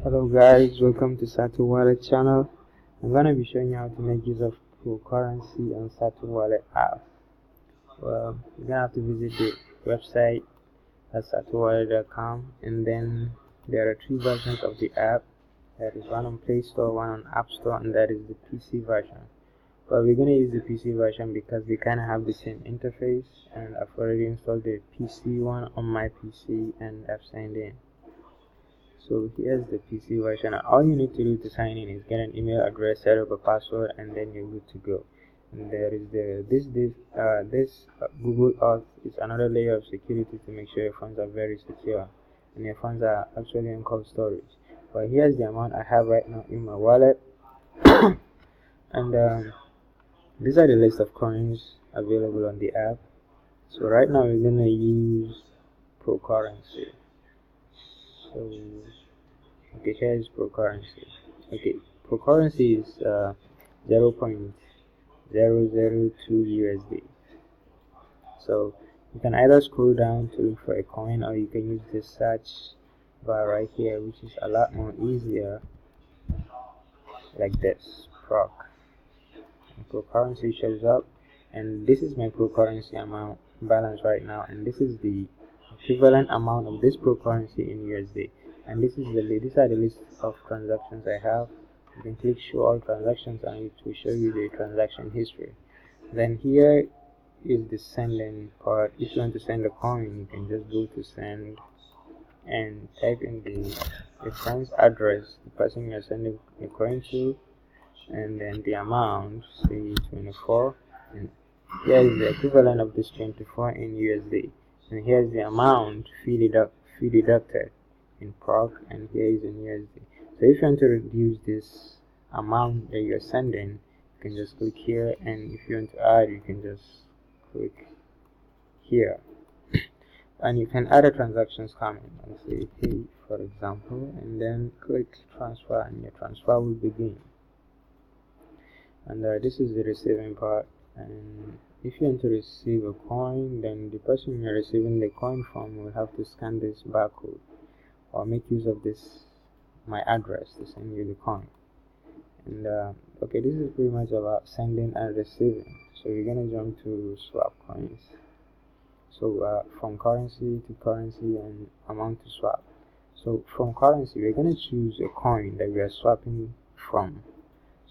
Hello guys, welcome to SatoWallet channel. I'm gonna be showing you how to make use of cryptocurrency on SatoWallet app. Well, you're gonna have to visit the website at SatoWallet.com, and then there are three versions of the app. There is one on Play Store, one on App Store, and that is the PC version. But we're gonna use the PC version because they kind of have the same interface, and I've already installed the PC one on my PC and I've signed in. So here's the PC version. All you need to do to sign in is get an email address, set up a password, and then you're good to go. And there is this Google Auth is another layer of security to make sure your funds are very secure and your funds are actually in cold storage. But here's the amount I have right now in my wallet, and these are the list of coins available on the app. So right now we're gonna use Procurrency. So okay, here is Procurrency. Okay, Procurrency is 0.002 USD. So you can either scroll down to look for a coin, or you can use the search bar right here, which is a lot more easier, like this, Proc. Procurrency shows up, and this is my Procurrency amount balance right now, and this is the equivalent amount of this Procurrency in USD. And these are the list of transactions I have. You can click show all transactions and it will show you the transaction history. Then here is the sending part. If you want to send a coin, you can just go to send and type in the friend's address, the person you're sending a coin to, and then the amount, say 24, and here is the equivalent of this 24 in USD, and here's the amount fee deducted in Proc, and here is in USD. So if you want to reduce this amount that you're sending, you can just click here, and if you want to add, you can just click here. And you can add a transactions coming and say hey, for example, and then click transfer, and your transfer will begin. And this is the receiving part. And if you want to receive a coin, then the person you're receiving the coin from will have to scan this barcode or make use of this my address to send you the coin. And okay, this is pretty much about sending and receiving. So we're gonna jump to swap coins. So from currency to currency and amount to swap. So from currency, we're gonna choose a coin that we are swapping from.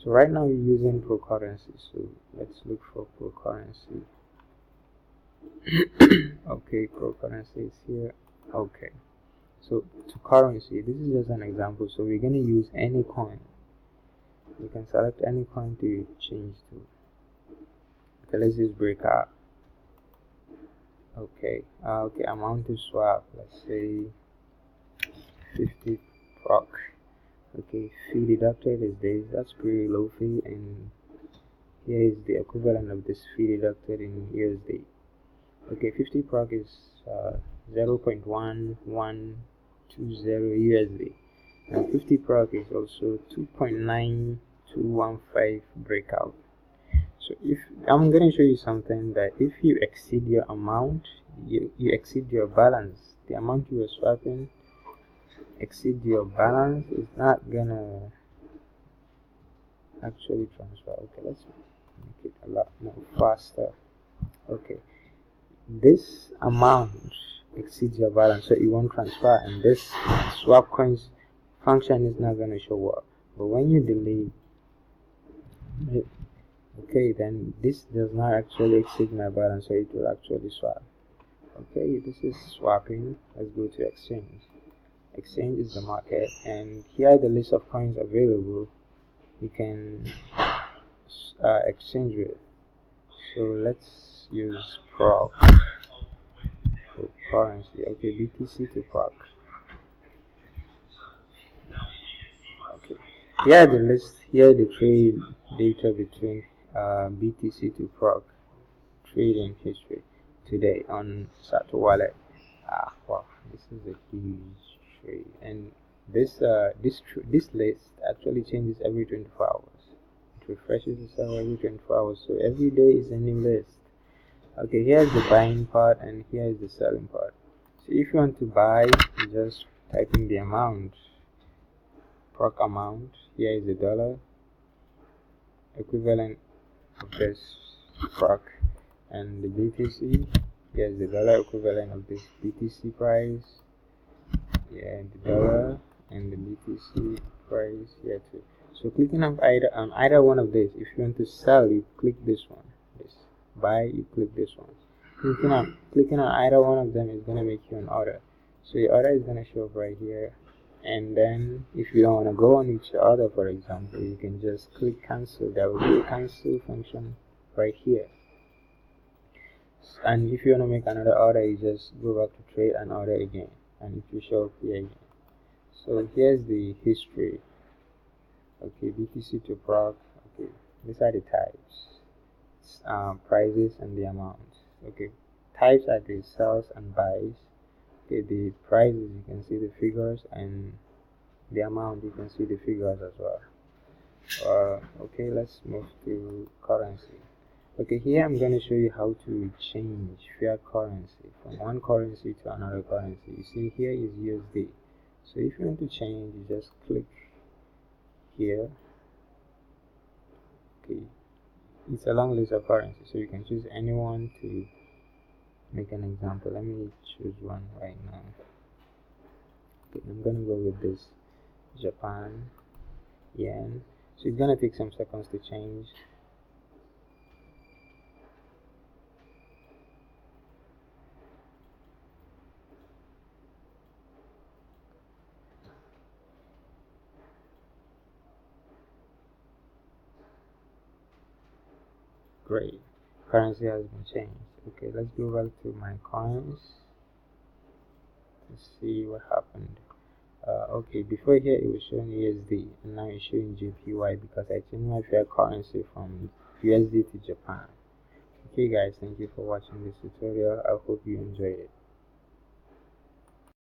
So right now we're using Procurrency, so let's look for Procurrency. Okay, Procurrency is here. Okay, so to currency, this is just an example. So we're going to use any coin. You can select any coin to change to. Okay, let's just break out. Okay, okay, amount to swap, let's say 50 Proc. Okay, fee deducted is this. That's pretty low fee, and here is the equivalent of this fee deducted in USD. Okay, 50 Proc is 0.1120 USD, and 50 Proc is also 2.9215 breakout. So if I'm going to show you something that if you exceed your amount, you exceed your balance, the amount you are swapping exceed your balance, is not gonna actually transfer. Okay, let's make it a lot more faster. Okay, this amount exceeds your balance, so it won't transfer, and this swap coins function is not gonna show up. But when you delete it, okay, then this does not actually exceed my balance, so it will actually swap. Okay, this is swapping. Let's go to exchange. Exchange is the market, and here are the list of coins available you can exchange with. So let's use Proc for currency. Okay, BTC to Proc. Okay, here are the list. Here are the trade data between BTC to Proc trading history today on SatoWallet. Wow, this is a huge trade, and this list actually changes every 24 hours. It refreshes itself every 24 hours, so every day is a new list. Okay, here's the buying part, and here is the selling part. So if you want to buy, you just type in the amount proc amount. Here is the dollar equivalent of this proc, and the BTC. Here is the dollar equivalent of this BTC price. Yeah, the dollar and the BTC price here too. So clicking on either one of these. If you want to sell, you click this one. This buy, you click this one. Clicking on either one of them is gonna make you an order. So your order is gonna show up right here. And then if you don't want to go on with your order, for example, you can just click cancel. There will be a cancel function right here. And if you want to make another order, you just go back to trade and order again, and it will show up here again. So here's the history. Okay, BTC to proc. Okay, these are the types, prices and the amounts. Okay, types are the sells and buys. Okay, the prices, you can see the figures, and the amount, you can see the figures as well. Okay, let's move to currency. Okay, here I'm going to show you how to change fiat currency from one currency to another currency. You see here is USD. So if you want to change, you just click here. Okay, it's a long list of currencies, so you can choose anyone to make an example. Let me choose one right now. Okay, I'm gonna go with this Japan yen. So it's gonna take some seconds to change. Great, currency has been changed. Okay, let's go back to my coins to see what happened. Okay, before here it was showing USD, and now it's showing JPY because I changed my fiat currency from USD to Japan. Okay guys, thank you for watching this tutorial. I hope you enjoyed it.